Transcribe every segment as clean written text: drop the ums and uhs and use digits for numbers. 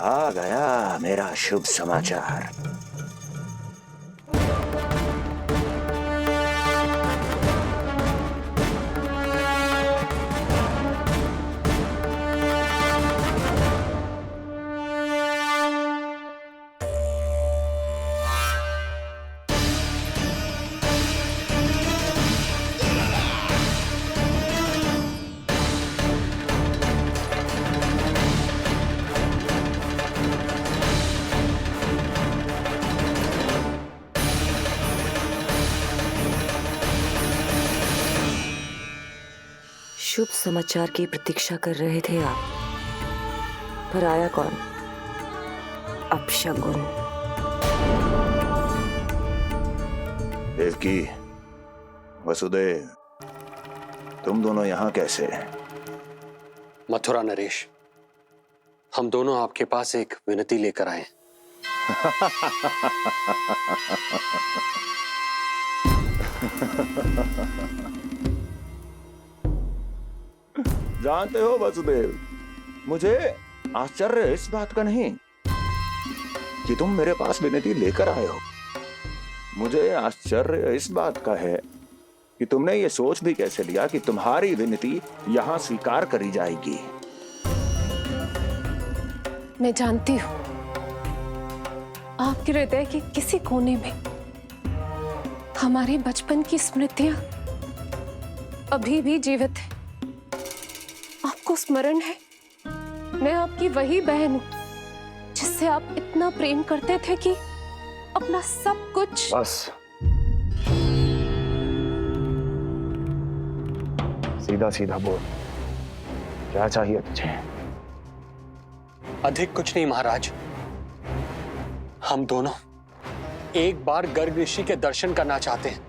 आ गया मेरा शुभ समाचार। शुभ समाचार की प्रतीक्षा कर रहे थे आप, पर आया कौन? अपशगुन। देवकी, वसुदेव, तुम दोनों यहाँ कैसे? मथुरा नरेश, हम दोनों आपके पास एक विनती लेकर आए। जानते हो वसुदेव, मुझे आश्चर्य इस बात का नहीं कि तुम मेरे पास विनती लेकर आए हो। मुझे आश्चर्य इस बात का है कि तुमने ये सोच भी कैसे लिया कि तुम्हारी विनती यहाँ स्वीकार करी जाएगी। मैं जानती हूँ आपके हृदय के किसी कोने में हमारे बचपन की स्मृतियां अभी भी जीवित है। आपको स्मरण है, मैं आपकी वही बहन हूं जिससे आप इतना प्रेम करते थे कि अपना सब कुछ। बस सीधा सीधा बोल, क्या चाहिए तुझे? अधिक कुछ नहीं महाराज, हम दोनों एक बार गर्ग ऋषि के दर्शन करना चाहते हैं।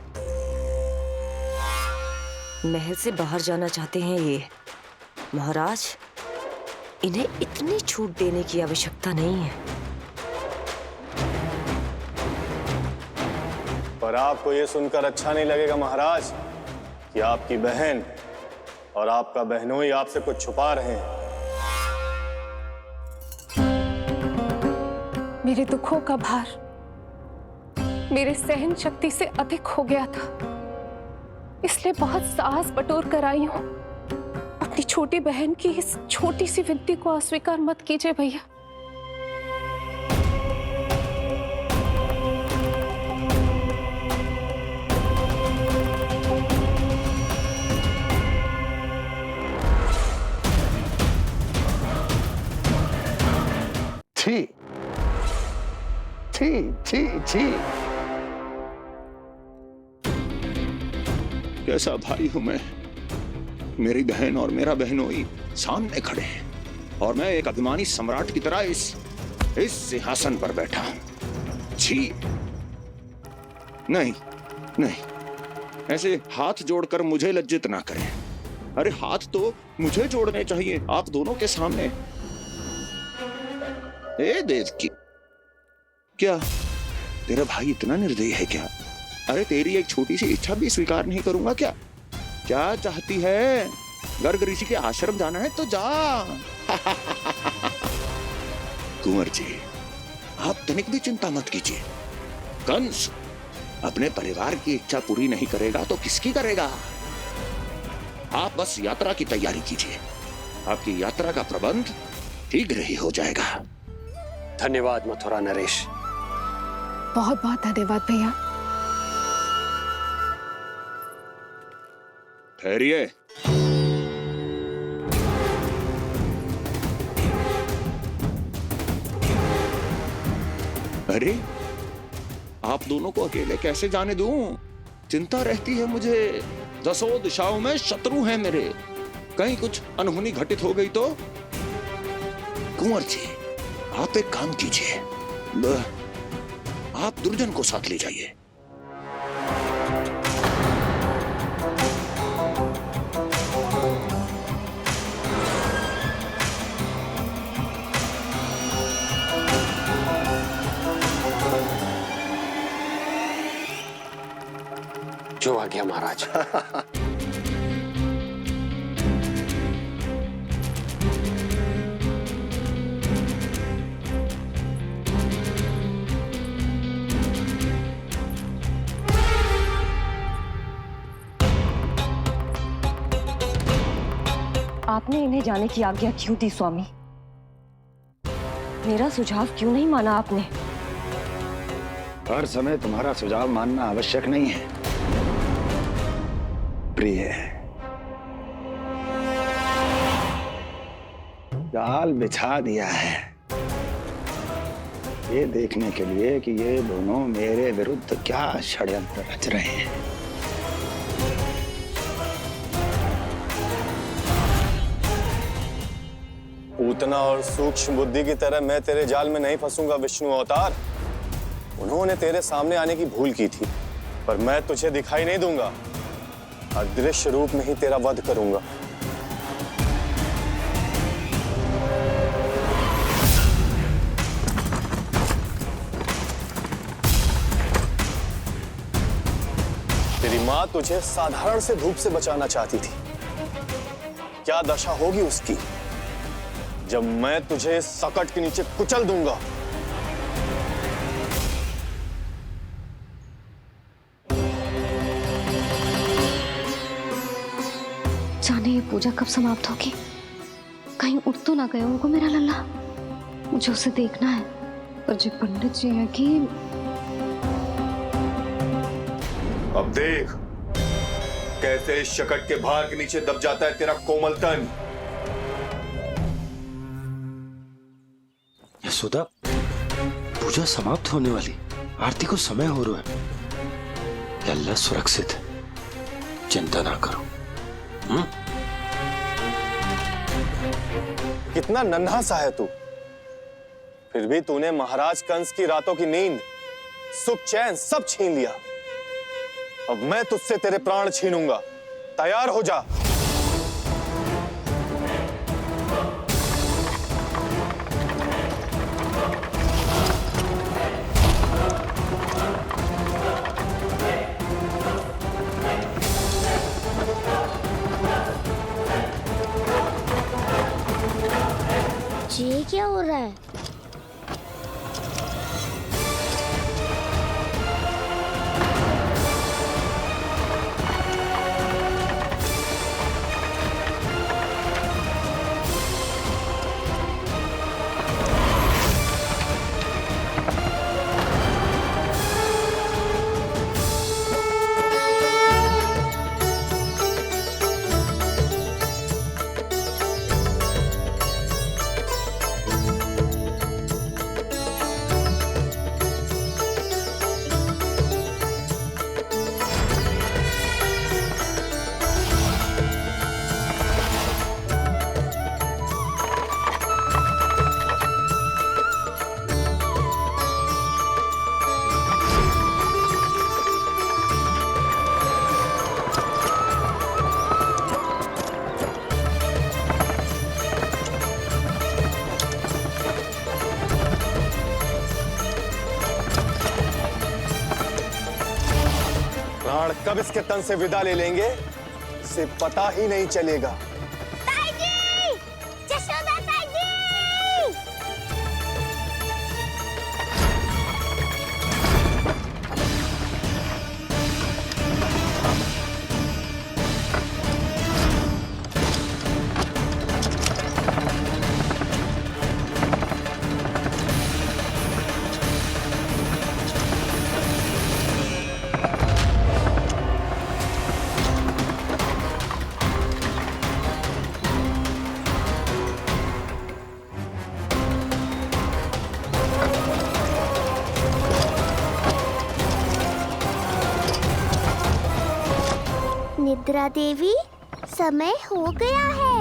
महल से बाहर जाना चाहते हैं ये महाराज। इन्हें इतनी छूट देने की आवश्यकता नहीं है। पर आपको यह सुनकर अच्छा नहीं लगेगा महाराज कि आपकी बहन और आपका बहनोई आपसे कुछ छुपा रहे हैं। मेरे दुखों का भार मेरे सहन शक्ति से अधिक हो गया था, इसलिए बहुत साहस बटोर कर आई हूं। अपनी छोटी बहन की इस छोटी सी विनती को अस्वीकार मत कीजिए भैया। छी छी छी छी, कैसा भाई हूं मैं? मेरी बहन और मेरा बहनोई सामने खड़े हैं और मैं एक अभिमानी सम्राट की तरह इस सिंहासन पर बैठा हूं। छी, नहीं नहीं, ऐसे हाथ जोड़कर मुझे लज्जित ना करें। अरे हाथ तो मुझे जोड़ने चाहिए आप दोनों के सामने। ए देवकी, क्या तेरा भाई इतना निर्दयी है क्या? अरे तेरी एक छोटी सी इच्छा भी स्वीकार नहीं करूंगा क्या? क्या चाहती है? गर्ग ऋषि के आश्रम जाना है तो जा। कुंवर जी, आप तनिक भी चिंता मत कीजिए। कंस अपने परिवार की इच्छा पूरी नहीं करेगा तो किसकी करेगा? आप बस यात्रा की तैयारी कीजिए, आपकी यात्रा का प्रबंध शीघ्र ही हो जाएगा। धन्यवाद मथुरा नरेश। बहुत बहुत धन्यवाद भैया। ठहरिए। अरे आप दोनों को अकेले कैसे जाने दूं? चिंता रहती है मुझे। दसों दिशाओं में शत्रु हैं मेरे, कहीं कुछ अनहोनी घटित हो गई तो? कुंवर जी, आप एक काम कीजिए, आप दुर्जन को साथ ले जाइए। जो आ गया महाराज। आपने इन्हें जाने की आज्ञा क्यों दी स्वामी? मेरा सुझाव क्यों नहीं माना आपने? हर समय तुम्हारा सुझाव मानना आवश्यक नहीं है प्रिय। जाल बिछा दिया है ये देखने के लिए कि ये दोनों मेरे विरुद्ध क्या षड्यंत्र रच रहे हैं। पूतना और सूक्ष्म बुद्धि की तरह मैं तेरे जाल में नहीं फंसूंगा विष्णु अवतार। उन्होंने तेरे सामने आने की भूल की थी, पर मैं तुझे दिखाई नहीं दूंगा। अदृश्य रूप में ही तेरा वध करूंगा। तेरी मां तुझे साधारण से धूप से बचाना चाहती थी। क्या दशा होगी उसकी जब मैं तुझे इस सकट के नीचे कुचल दूंगा। जाने ये पूजा कब समाप्त होगी? कहीं उठ तो ना गए होगा मेरा लल्ला। मुझे उसे देखना है। पर जो पंडित जी है कि अब देख कैसे इस शकट के भार के नीचे दब जाता है तेरा कोमल तन। यशोदा, पूजा समाप्त होने वाली, आरती को समय हो रहा है। लल्ला सुरक्षित है, चिंता ना करो। कितना नन्हा सा है तू, फिर भी तूने महाराज कंस की रातों की नींद, सुख चैन सब छीन लिया। अब मैं तुझसे तेरे प्राण छीनूंगा। तैयार हो जा। ये क्या हो रहा है? प्राण कब इसके तन से विदा ले लेंगे इसे पता ही नहीं चलेगा। निद्रा देवी, समय हो गया है।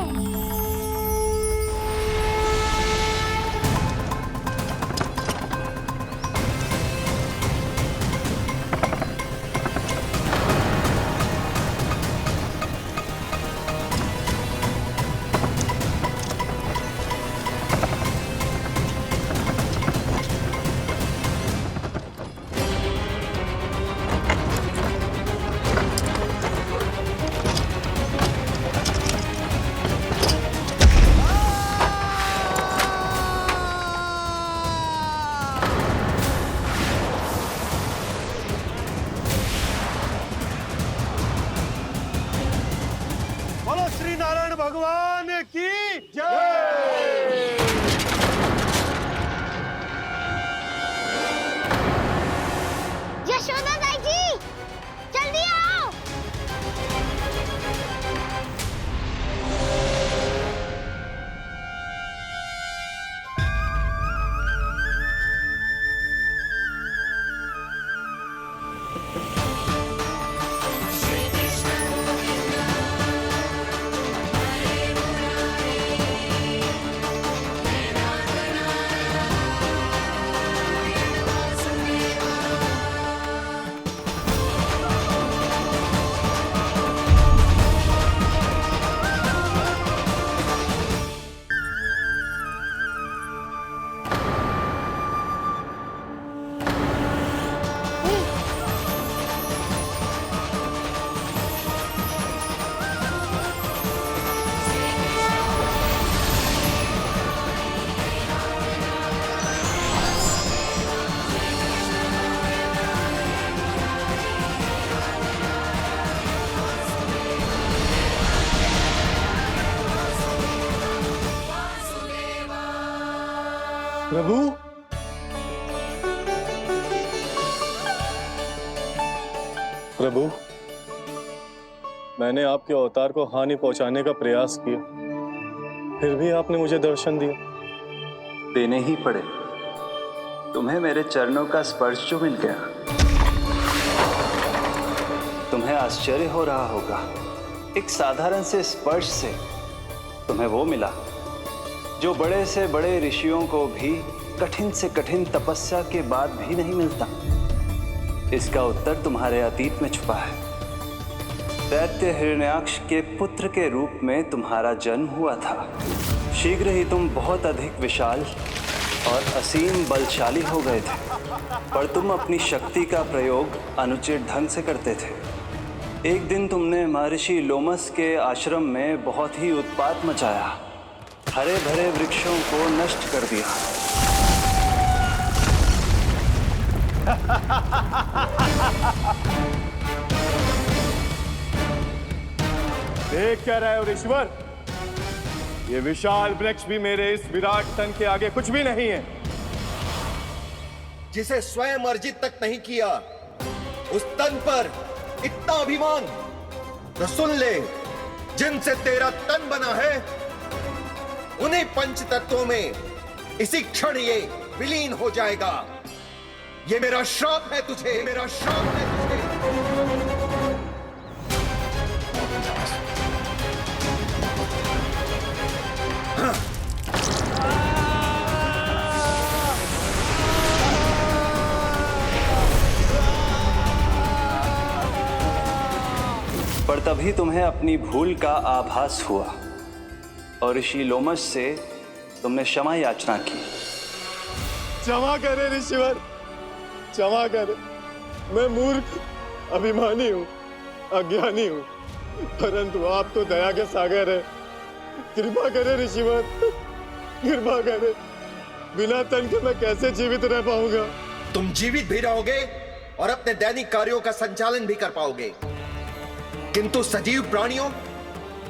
प्रभु, प्रभु, मैंने आपके अवतार को हानि पहुंचाने का प्रयास किया, फिर भी आपने मुझे दर्शन दिया। देने ही पड़े। तुम्हें मेरे चरणों का स्पर्श जो मिल गया, तुम्हें आश्चर्य हो रहा होगा। एक साधारण से स्पर्श से तुम्हें वो मिला जो बड़े से बड़े ऋषियों को भी कठिन से कठिन तपस्या के बाद भी नहीं मिलता। इसका उत्तर तुम्हारे अतीत में छुपा है। दैत्य हिरण्याक्ष के पुत्र के रूप में तुम्हारा जन्म हुआ था। शीघ्र ही तुम बहुत अधिक विशाल और असीम बलशाली हो गए थे, पर तुम अपनी शक्ति का प्रयोग अनुचित ढंग से करते थे। एक दिन तुमने महर्षि लोमस के आश्रम में बहुत ही उत्पात मचाया, हरे भरे वृक्षों को नष्ट कर दिया। देख क्या रहे हो ऋषिवर? ये विशाल वृक्ष भी मेरे इस विराट तन के आगे कुछ भी नहीं है। जिसे स्वयं अर्जित तक नहीं किया, उस तन पर इतना अभिमान। तो सुन ले, जिनसे तेरा तन बना है, उन्हीं पंच तत्वों में इसी क्षण ये विलीन हो जाएगा। ये मेरा श्राप है तुझे, मेरा श्राप है तुझे। पर तभी तुम्हें अपनी भूल का आभास हुआ और ऋषि लोमस से तुमने क्षमा याचना की। क्षमा करे ऋषिवर, क्षमा करे। मैं मूर्ख, अभिमानी हूँ, अज्ञानी हूँ, परंतु आप तो दया के सागर है। कृपा करे ऋषिवर, कृपा करे। बिना तन के मैं कैसे जीवित रह पाऊंगा? तुम जीवित भी रहोगे और अपने दैनिक कार्यों का संचालन भी कर पाओगे, किंतु सजीव प्राणियों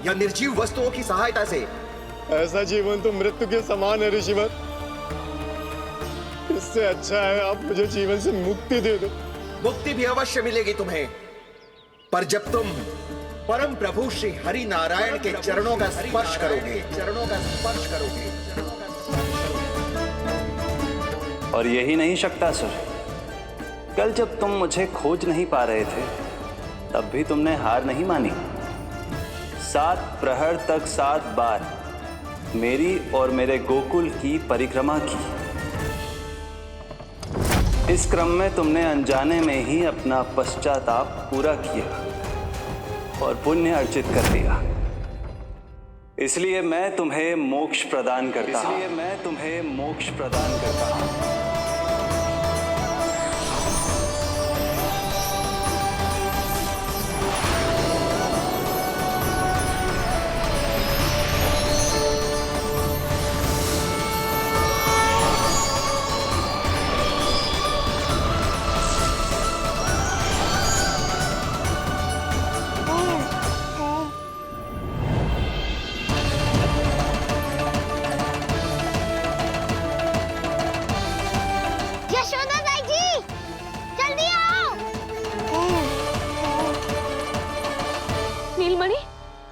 या निर्जीव वस्तुओं की सहायता से ऐसा जीवन तो मृत्यु के समान है ऋषिवर। इससे अच्छा है आप मुझे जीवन से मुक्ति दे दो। मुक्ति भी अवश्य मिलेगी तुम्हें, पर जब तुम परम प्रभु श्री हरि नारायण के चरणों का स्पर्श करोगे, चरणों का स्पर्श करोगे। और यही नहीं शक्तासुर, कल जब तुम मुझे खोज नहीं पा रहे थे, तब भी तुमने हार नहीं मानी। 7 प्रहर तक 7 बार मेरी और मेरे गोकुल की परिक्रमा की। इस क्रम में तुमने अनजाने में ही अपना पश्चाताप पूरा किया और पुण्य अर्जित कर लिया। इसलिए मैं तुम्हें मोक्ष प्रदान करता हूं। इसलिए मैं तुम्हें मोक्ष प्रदान करता हूं।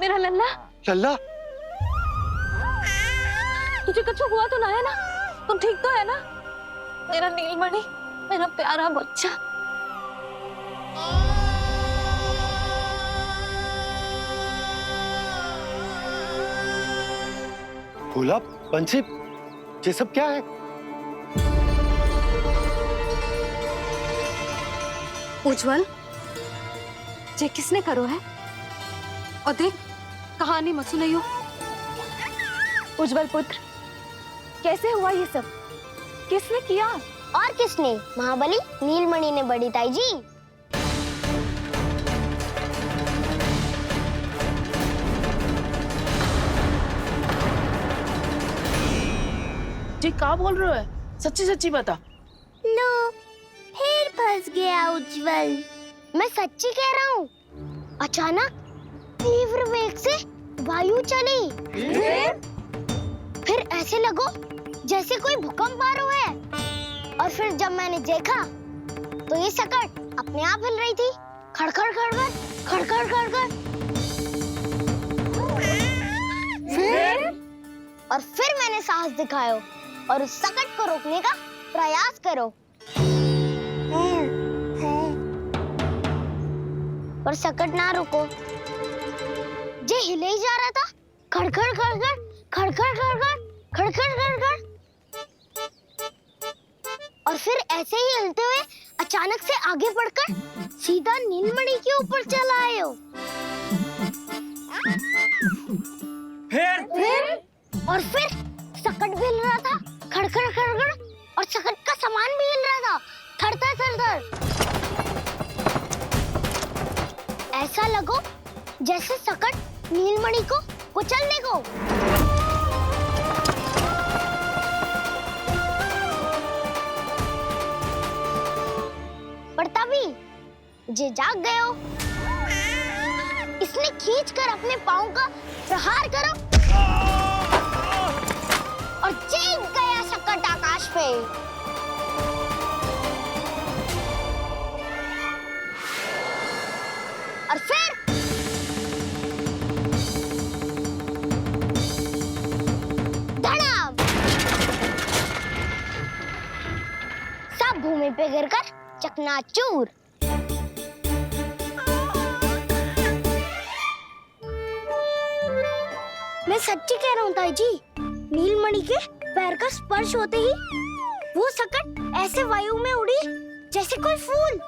मेरा लल्ला, लल्ला, तुझे कुछ हुआ तो ना है ना? तुम ठीक तो है ना? मेरा नीलमणि, मेरा प्यारा बच्चा। भोला, बंसी, ये सब क्या है? उज्जवल, ये किसने करो है? और देख, कहानी मत सुनाइयो। उज्जवल पुत्र, कैसे हुआ ये सब? किसने किया? और किसने? महाबली नीलमणि ने बड़ी ताई जी। जी क्या बोल रहे हो? सच्ची सच्ची बता। लो, फिर फंस गया उज्जवल। मैं सच्ची कह रहा हूँ। अचानक तीव्र वेग से वायु चली। फिर ऐसे लगो जैसे कोई भूकंप आ रहा है। और फिर जब मैंने देखा तो ये सकट अपने आप हिल रही थी, खड़खड़ खड़खड़ खड़खड़ खड़खड़। फिर मैंने साहस दिखाया और उस सकट को रोकने का प्रयास करो, पर सकट ना रुको, जे हिले ही जा रहा था, खड़खड़ खड़खड़ खड़खड़ खड़खड़ खड़खड़ खड़खड़। और फिर ऐसे ही हिलते हुए अचानक से आगे बढ़कर सीधा नीलमणि के ऊपर चला आए हो। फिर और फिर सकट भी हिल रहा था, खड़खड़ खड़खड़, और सकट का सामान भी हिल रहा था, थरथर थरथर। ऐसा लगो जैसे सकट नीलमणि को कुचलने को। पर तभी जे जाग गए हो, इसने खींचकर अपने पांव का प्रहार करो और चीख गया सकट आकाश पे। और फिर धड़ाम, सब भूमि पे गिरकर चकनाचूर। मैं सच्ची कह रहा हूँ ताई जी, नीलमणि के पैर का स्पर्श होते ही वो सकट ऐसे वायु में उड़ी जैसे कोई फूल।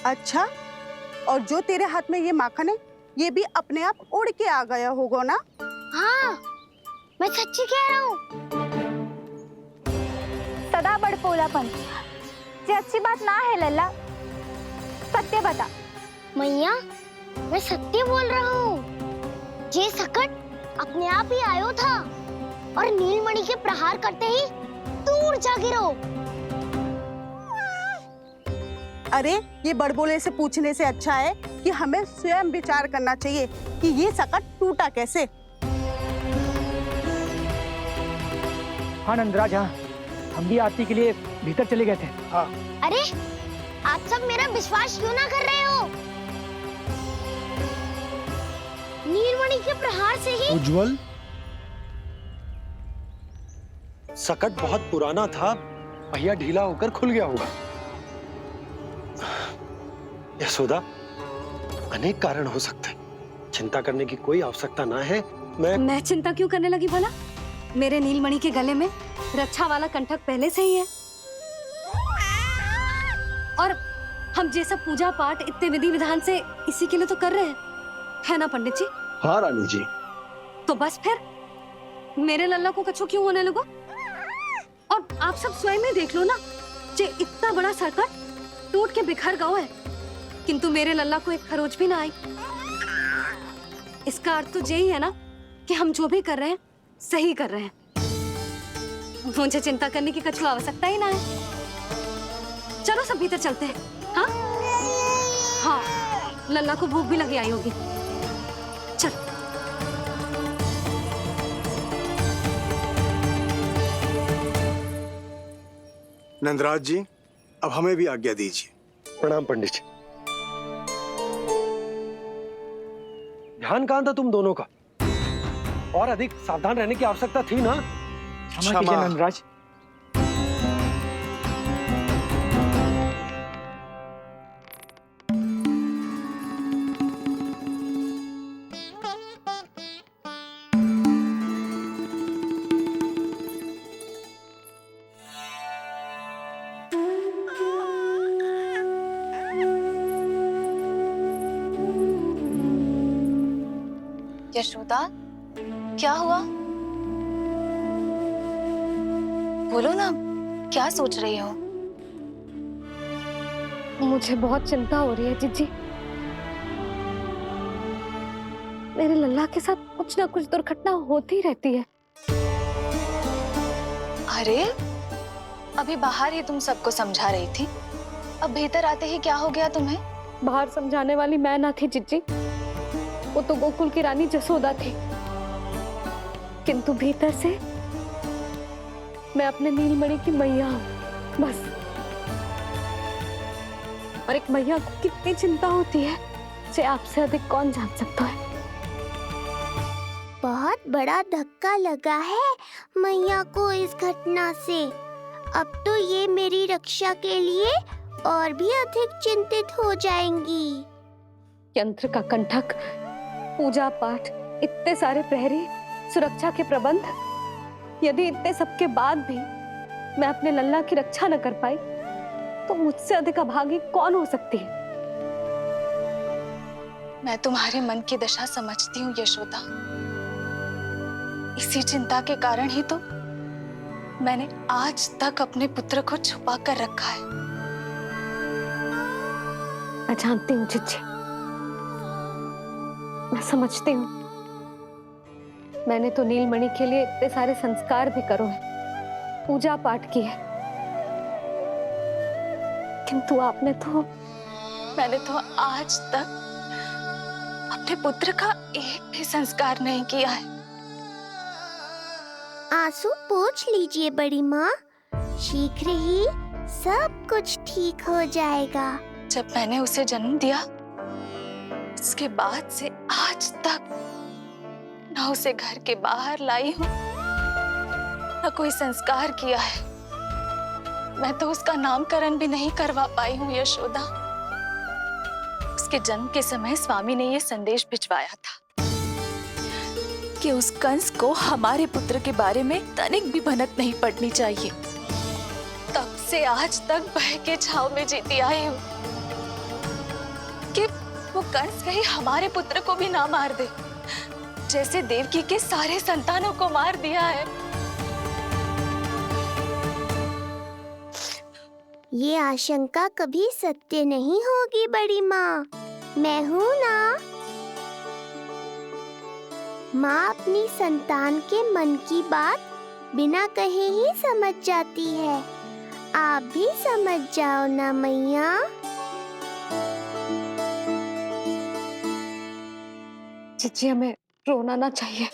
अच्छा, और जो तेरे हाथ में ये माखन है, ये भी अपने आप उड़ के आ गया होगा ना? हाँ, मैं सच्ची कह रहा हूँ। सदा बड़पोलापन, ये अच्छी बात ना है लल्ला, सत्य बता। मैया, मैं सत्य बोल रहा हूँ। ये सकट अपने आप ही आयो था और नीलमणि के प्रहार करते ही दूर जा गिरो। अरे, ये बड़बोले से पूछने से अच्छा है कि हमें स्वयं विचार करना चाहिए कि ये सकट टूटा कैसे। हाँ नंदराज, हाँ, हम भी आरती के लिए भीतर चले गए थे। हाँ। अरे, आप सब मेरा विश्वास क्यों ना कर रहे हो? नीलमणि के प्रहार से ही उज्जवल, सकट बहुत पुराना था, पहिया ढीला होकर खुल गया होगा। यशोदा, अनेक कारण हो सकते हैं, चिंता करने की कोई आवश्यकता ना है। मैं चिंता क्यों करने लगी भला? मेरे नीलमणि के गले में रक्षा वाला कंठक पहले से ही है, और हम ये सब पूजा पाठ इतने विधि विधान से इसी के लिए तो कर रहे हैं, है ना पंडित जी? हाँ रानी जी। तो बस फिर मेरे लल्ला को कछु क्यों होने लगो? और आप सब स्वयं ही देख लो ना, जे इतना बड़ा सकट टूट के बिखर गया है, किंतु मेरे लल्ला को एक खरोच भी ना आई। इसका अर्थ तो यही है ना कि हम जो भी कर रहे हैं सही कर रहे हैं। मुझे चिंता करने की कछु आवश्यकता ही ना है। चलो सब भीतर चलते हैं। हाँ हाँ, लल्ला को भूख भी लगी आई होगी। चल। नंदराज जी, अब हमें भी आज्ञा दीजिए। प्रणाम पंडित जी। ध्यान कहाँ था तुम दोनों का? और अधिक सावधान रहने की आवश्यकता थी ना? क्षमा कीजिए नंदराज। यशोदा, क्या हुआ? बोलो ना, क्या सोच रही हो? मुझे बहुत चिंता हो रही है जीजी। मेरे लल्ला के साथ कुछ ना कुछ दुर्घटना होती रहती है। अरे, अभी बाहर ही तुम सबको समझा रही थी, अब भीतर आते ही क्या हो गया तुम्हें? बाहर समझाने वाली मैं ना थी जीजी, वो तो गोकुल की रानी जसोदा थी, किंतु भीतर से मैं अपने नीलमणि की मैया हूँ, बस। और एक मैया को कितनी चिंता होती है, इसे आपसे अधिक कौन जान सकता है। बहुत बड़ा धक्का लगा है मैया को इस घटना से। अब तो ये मेरी रक्षा के लिए और भी अधिक चिंतित हो जाएंगी। यंत्र का कंठक, पूजा पाठ, इतने सारे प्रहरी, सुरक्षा के प्रबंध, यदि इतने सबके बाद भी मैं अपने लल्ला की रक्षा न कर पाई तो मुझसे अधिक अभागी कौन हो सकती है। मैं तुम्हारे मन की दशा समझती हूँ यशोदा। इसी चिंता के कारण ही तो मैंने आज तक अपने पुत्र को छुपा कर रखा है। मैं जानती हूँ चिच्ची, मैं समझती हूँ। मैंने तो नीलमणि के लिए इतने सारे संस्कार भी करो हैं, पूजा पाठ की है, किंतु मैंने तो आज तक अपने पुत्र का एक भी संस्कार नहीं किया है। आंसू पोंछ लीजिए बड़ी माँ, शीघ्र ही सब कुछ ठीक हो जाएगा। जब मैंने उसे जन्म दिया उसके बाद से आज तक न उसे घर के बाहर लाई हूँ, न कोई संस्कार किया है। मैं तो उसका नामकरण भी नहीं करवा पाई हूँ यशोदा। उसके जन्म के समय स्वामी ने यह संदेश भिजवाया था कि उस कंस को हमारे पुत्र के बारे में तनिक भी भनक नहीं पड़नी चाहिए। तब से आज तक भय के छाव में जीती आई हूँ कि वो कंस कहीं हमारे पुत्र को भी ना मार दे, जैसे देवकी के सारे संतानों को मार दिया है। ये आशंका कभी सत्य नहीं होगी बड़ी माँ, मैं हूँ ना। माँ अपनी संतान के मन की बात बिना कहे ही समझ जाती है। आप भी समझ जाओ ना मैया। चिच्ची, हमें रोना ना चाहिए।